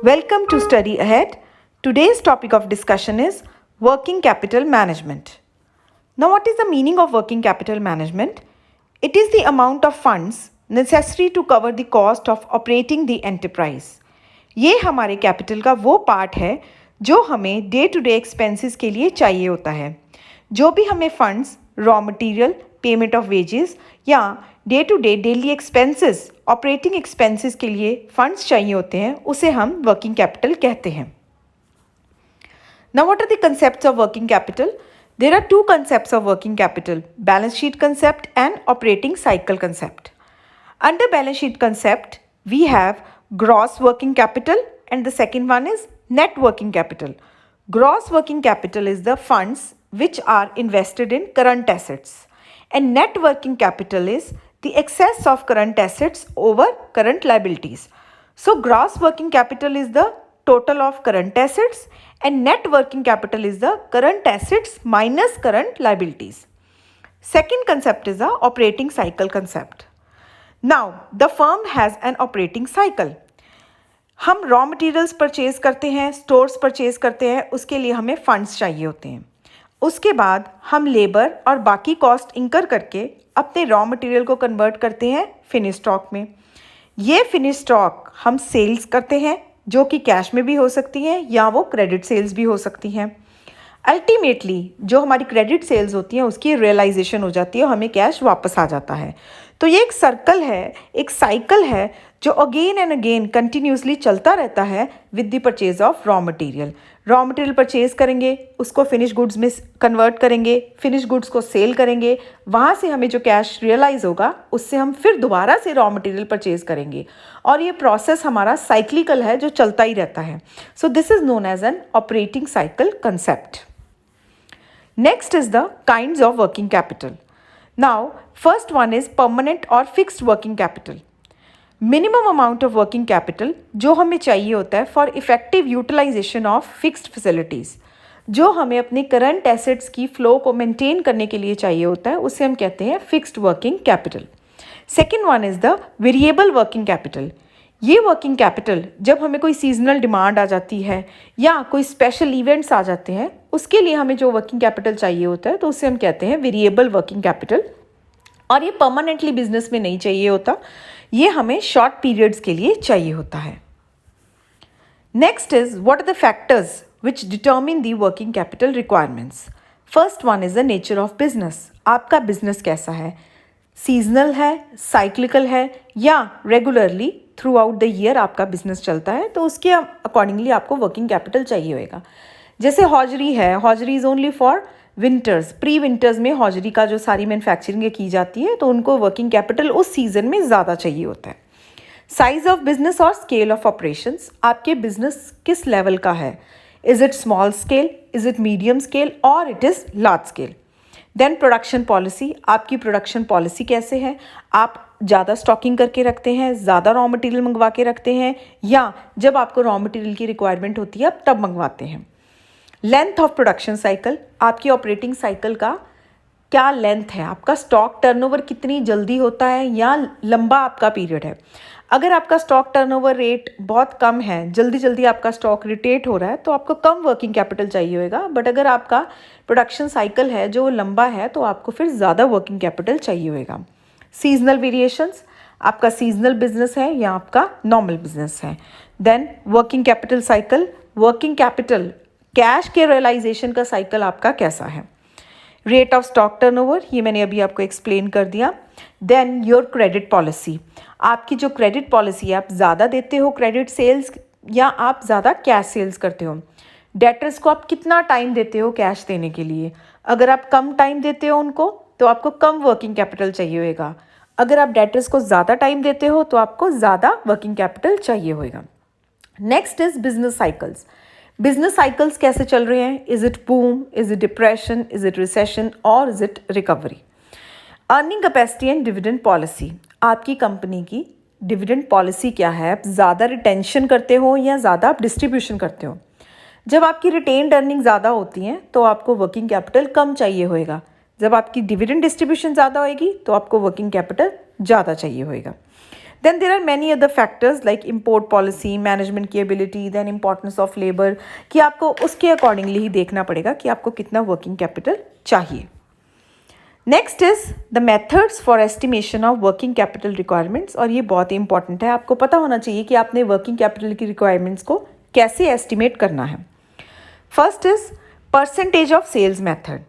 Welcome to Study Ahead. Today's topic of discussion is working capital management. Now, what is the meaning of working capital management? It is the amount of funds necessary to cover the cost of operating the enterprise. ये हमारे capital का वो part है जो हमें day to day expenses के लिए चाहिए होता है. जो भी हमें funds, raw material, payment of wages या day to day daily expenses, operating expenses के लिए फंड्स चाहिए होते हैं, उसे हम वर्किंग कैपिटल कहते हैं. Now, what are the concepts of working capital? There are two concepts of working capital: balance sheet concept and operating cycle concept. Under balance sheet concept, we have gross working capital and the second one is net working capital. Gross working capital is the funds which are invested in current assets, and net working capital is the excess of current assets over current liabilities. So gross working capital is the total of current assets and net working capital is the current assets minus current liabilities. Second concept is the operating cycle concept. Now, the firm has an operating cycle. हम raw materials purchase करते हैं, stores purchase करते हैं, उसके लिए हमें funds चाहिए होते हैं. उसके बाद हम लेबर और बाकी कॉस्ट इंकर करके अपने रॉ मटेरियल को कन्वर्ट करते हैं फिनिश स्टॉक में. ये फिनिश स्टॉक हम सेल्स करते हैं, जो कि कैश में भी हो सकती हैं या वो क्रेडिट सेल्स भी हो सकती हैं. अल्टीमेटली जो हमारी क्रेडिट सेल्स होती हैं उसकी रियलाइजेशन हो जाती है और हमें कैश वापस आ जाता है. तो ये एक सर्कल है, एक साइकिल है जो अगेन एंड अगेन कंटिन्यूसली चलता रहता है with the purchase of raw material. Raw material purchase करेंगे, उसको फिनिश गुड्स में कन्वर्ट करेंगे, फिनिश गुड्स को सेल करेंगे, वहाँ से हमें जो कैश रियलाइज होगा उससे हम फिर दोबारा से रॉ मटेरियल परचेज करेंगे और ये प्रोसेस हमारा साइक्लिकल है जो चलता ही रहता है. So this is known as an operating cycle concept. Next is the kinds of working capital. Now, first one is permanent or fixed working capital. Minimum amount of working capital जो हमें चाहिए होता है for effective utilization of fixed facilities, जो हमें अपने current assets की flow को maintain करने के लिए चाहिए होता है, उसे हम कहते हैं fixed working capital. Second one is the variable working capital. ये वर्किंग कैपिटल जब हमें कोई सीजनल डिमांड आ जाती है या कोई स्पेशल इवेंट्स आ जाते हैं, उसके लिए हमें जो वर्किंग कैपिटल चाहिए होता है तो उसे हम कहते हैं वेरिएबल वर्किंग कैपिटल. और ये परमानेंटली बिजनेस में नहीं चाहिए होता, ये हमें शॉर्ट पीरियड्स के लिए चाहिए होता है. Next is what are the factors which determine the working capital requirements. First one is the nature of business. आपका बिजनेस कैसा है, सीजनल है, साइक्लिकल है या regularly throughout the year आपका बिजनेस चलता है, तो उसके अकॉर्डिंगली आपको वर्किंग कैपिटल चाहिए होगा. जैसे हॉजरी है, hosiery is only for winters. Pre winters में हॉजरी का जो सारी मैन्युफैक्चरिंग की जाती है तो उनको वर्किंग कैपिटल उस सीज़न में ज़्यादा चाहिए होता है. साइज ऑफ बिजनेस और स्केल ऑफ ऑपरेशंस. आपके बिजनेस किस लेवल का है, is it small scale, is it medium scale और it is large scale. Then production policy. आपकी प्रोडक्शन पॉलिसी कैसे है, आप ज़्यादा स्टॉकिंग करके रखते हैं, ज़्यादा रॉ मटेरियल मंगवा के रखते हैं या जब आपको रॉ मटेरियल की रिक्वायरमेंट होती है आप तब मंगवाते हैं. Length of production cycle. आपकी ऑपरेटिंग साइकिल का क्या लेंथ है, आपका स्टॉक टर्नओवर कितनी जल्दी होता है या लंबा आपका पीरियड है. अगर आपका स्टॉक टर्नओवर रेट बहुत कम है, जल्दी जल्दी आपका स्टॉक रिटेट हो रहा है, तो आपको कम वर्किंग कैपिटल चाहिए होगा. बट अगर आपका प्रोडक्शन साइकिल है जो लंबा है तो आपको फिर ज़्यादा वर्किंग कैपिटल चाहिए होगा. Seasonal variations. आपका सीजनल बिजनेस है या आपका नॉर्मल बिजनेस है. Then working capital cycle. Working capital cash के रियलाइजेशन का साइकिल आपका कैसा है. रेट ऑफ स्टॉक टर्नओवर, ये मैंने अभी आपको एक्सप्लेन कर दिया. Then your credit policy. आपकी जो क्रेडिट पॉलिसी है, आप ज़्यादा देते हो क्रेडिट सेल्स या आप ज़्यादा कैश सेल्स करते हो. डेटर्स को आप कितना टाइम देते हो कैश देने के लिए. अगर आप कम टाइम देते हो उनको तो आपको कम वर्किंग कैपिटल चाहिए होगा. अगर आप डेटर्स को ज़्यादा टाइम देते हो तो आपको ज़्यादा वर्किंग कैपिटल चाहिए होगा. Next is business cycles. Business cycles कैसे चल रहे हैं, is it boom, is it depression, is it recession और is it recovery. Earning capacity and dividend policy. आपकी कंपनी की डिविडेंड पॉलिसी क्या है, आप ज़्यादा रिटेंशन करते हो या ज़्यादा आप डिस्ट्रीब्यूशन करते हो. जब आपकी रिटेन्ड अर्निंग ज़्यादा होती हैं तो आपको वर्किंग कैपिटल कम चाहिए होगा. जब आपकी डिविडेंड डिस्ट्रीब्यूशन ज़्यादा होएगी तो आपको वर्किंग कैपिटल ज़्यादा चाहिए होगा. Then there are many other factors like import policy, management की ability, then importance of labor, कि आपको उसके accordingly ही देखना पड़ेगा कि आपको कितना working capital चाहिए. Next is the methods for estimation of working capital requirements, और ये बहुत ही इंपॉर्टेंट है. आपको पता होना चाहिए कि आपने वर्किंग कैपिटल की रिक्वायरमेंट्स को कैसे एस्टिमेट करना है. First is percentage of sales method.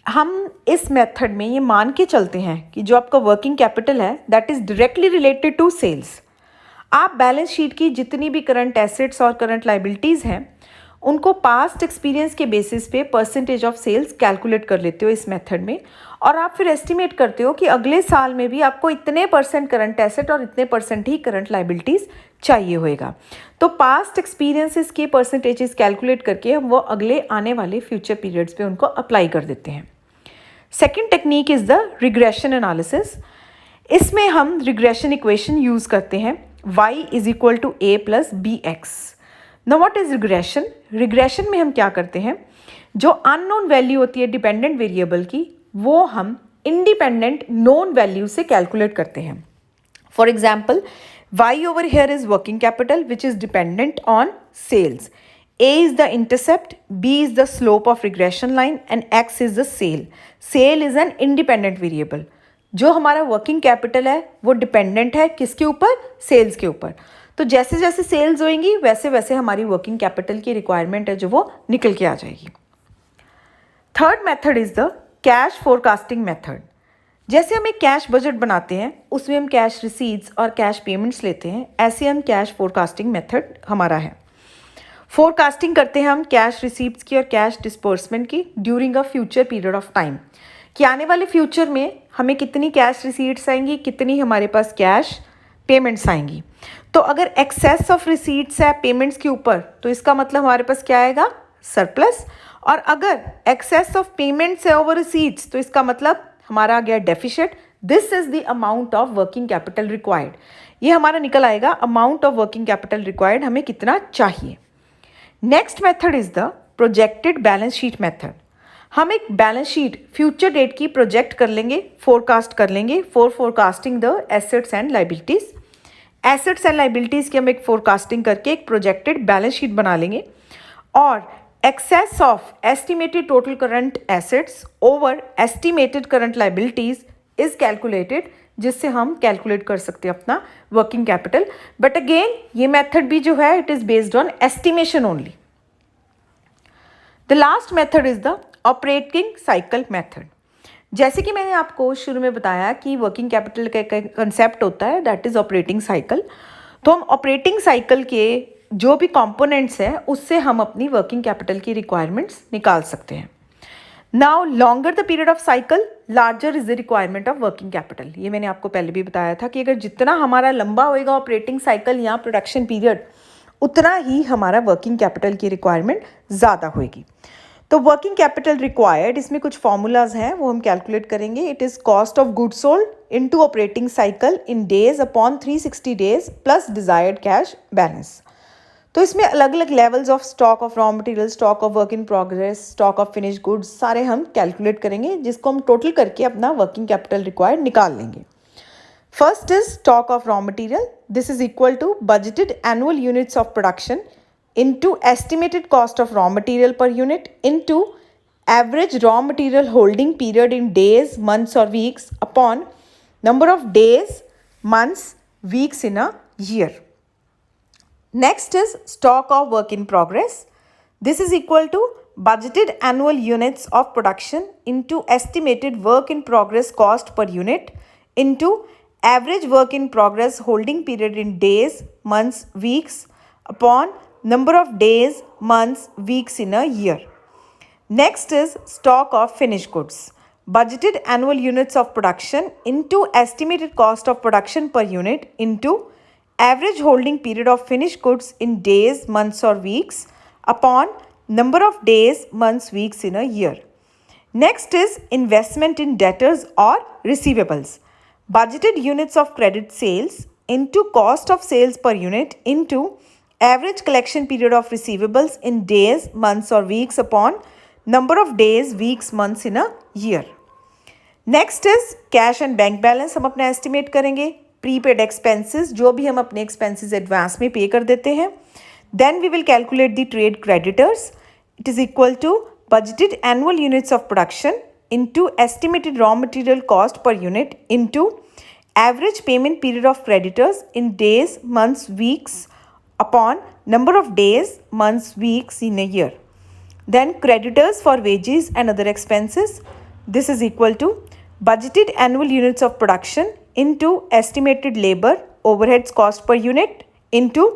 हम इस मेथड में ये मान के चलते हैं कि जो आपका वर्किंग कैपिटल है that is directly related to sales. आप बैलेंस शीट की जितनी भी करंट एसेट्स और करंट लाइबिलिटीज़ हैं उनको पास्ट एक्सपीरियंस के बेसिस पे परसेंटेज ऑफ सेल्स कैलकुलेट कर लेते हो इस मेथड में, और आप फिर एस्टिमेट करते हो कि अगले साल में भी आपको इतने % करंट एसेट और इतने % ही करंट लाइबिलिटीज़ चाहिए होएगा. तो पास्ट एक्सपीरियंसेस के परसेंटेजेस कैलकुलेट करके हम वो अगले आने वाले फ्यूचर पीरियड्स पे उनको अप्लाई कर देते हैं. Second technique is the regression analysis. इसमें हम रिग्रेशन इक्वेशन यूज़ करते हैं y is equal to a plus B X. Now what is regression? Regression में हम क्या करते हैं, जो अननोन वैल्यू होती है डिपेंडेंट वेरिएबल की वो हम इंडिपेंडेंट नोन वैल्यू से कैलकुलेट करते हैं. For example y over here is working capital which is dependent on sales. A is the intercept, B is the slope of regression line and X is the sale. Sale is an independent variable. जो हमारा working capital है वो dependent है किसके ऊपर? Sales के ऊपर. तो जैसे जैसे सेल्स होएंगी वैसे वैसे हमारी वर्किंग कैपिटल की रिक्वायरमेंट है जो वो निकल के आ जाएगी. Third method is the cash forecasting method. जैसे हम एक कैश बजट बनाते हैं उसमें हम कैश रिसीट्स और कैश पेमेंट्स लेते हैं, ऐसे हम कैश फोरकास्टिंग मेथड हमारा है. फोरकास्टिंग करते हैं हम कैश रिसीप्ट्स की और कैश डिस्पर्समेंट की during a future period of time, कि आने वाले फ्यूचर में हमें कितनी कैश रिसीट्स आएंगी, कितनी हमारे पास कैश पेमेंट्स आएंगी. तो अगर एक्सेस ऑफ रिसीट्स है पेमेंट्स के ऊपर तो इसका मतलब हमारे पास क्या आएगा? सरप्लस. और अगर एक्सेस ऑफ पेमेंट्स है ओवर रिसीट्स तो इसका मतलब हमारा आ गया deficit. This is the amount of working capital required. ये हमारा निकल आएगा amount of working capital required हमें कितना चाहिए. Next method is the projected balance sheet method. हम एक बैलेंस शीट फ्यूचर डेट की प्रोजेक्ट कर लेंगे, फोरकास्ट कर लेंगे for forecasting the assets and liabilities. Assets and liabilities की हम एक फोरकास्टिंग करके एक प्रोजेक्टेड बैलेंस शीट बना लेंगे, और excess of estimated total current assets over estimated current liabilities is calculated, जिससे हम कैलकुलेट कर सकते हैं अपना वर्किंग कैपिटल. बट अगेन ये मेथड भी जो है it is based on estimation only. The last method is the operating cycle method. जैसे कि मैंने आपको शुरू में बताया कि वर्किंग कैपिटल का एक कंसेप्ट होता है दैट इज़ ऑपरेटिंग साइकिल. तो हम ऑपरेटिंग साइकिल के जो भी कंपोनेंट्स हैं उससे हम अपनी वर्किंग कैपिटल की रिक्वायरमेंट्स निकाल सकते हैं. Now longer the period of cycle larger is the requirement of working capital. ये मैंने आपको पहले भी बताया था कि अगर जितना हमारा लंबा होएगा ऑपरेटिंग साइकिल या प्रोडक्शन पीरियड उतना ही हमारा वर्किंग कैपिटल की रिक्वायरमेंट ज़्यादा होएगी. तो वर्किंग कैपिटल रिक्वायर्ड, इसमें कुछ फॉर्मूलाज हैं वो हम कैलकुलेट करेंगे. It is cost of goods sold into operating cycle in days upon 360 days plus desired cash balance. तो इसमें अलग अलग levels of stock of raw material, stock of work in progress, stock of finish goods सारे हम calculate करेंगे, जिसको हम total करके अपना वर्किंग कैपिटल रिक्वायर्ड निकाल लेंगे. First is stock of raw material. This is equal to budgeted annual units of production into estimated cost of raw material per unit into average raw material holding period in days, months or weeks upon number of days, months, weeks in a year. Next is stock of work in progress. This is equal to budgeted annual units of production into estimated work in progress cost per unit into average work in progress holding period in days, months, weeks upon number of days, months, weeks in a year. Next is stock of finished goods. Budgeted annual units of production into estimated cost of production per unit into average holding period of finished goods in days, months or weeks upon number of days, months, weeks in a year. Next is investment in debtors or receivables. Budgeted units of credit sales into cost of sales per unit into average collection period of receivables in days, months or weeks upon number of days, weeks, months in a year. Next is cash and bank balance. हम अपना estimate करेंगे. Prepaid expenses, जो भी हम अपने expenses advance में पे कर देते हैं. Then we will calculate the trade creditors. It is equal to budgeted annual units of production into estimated raw material cost per unit into average payment period of creditors in days, months, weeks upon number of days, months, weeks in a year. Then creditors for wages and other expenses. This is equal to budgeted annual units of production into estimated labor overheads cost per unit into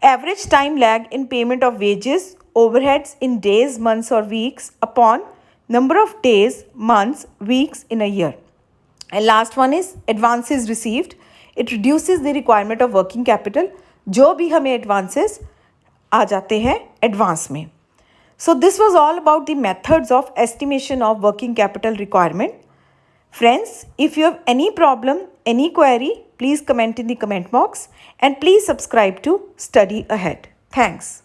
average time lag in payment of wages, overheads in days, months or weeks upon number of days, months, weeks in a year. And last one is advances received. It reduces the requirement of working capital. जो भी हमें advances आ जाते हैं advance में. So this was all about the methods of estimation of working capital requirement. Friends, if you have any problem, any query, please comment in the comment box and please subscribe to Study Ahead. Thanks.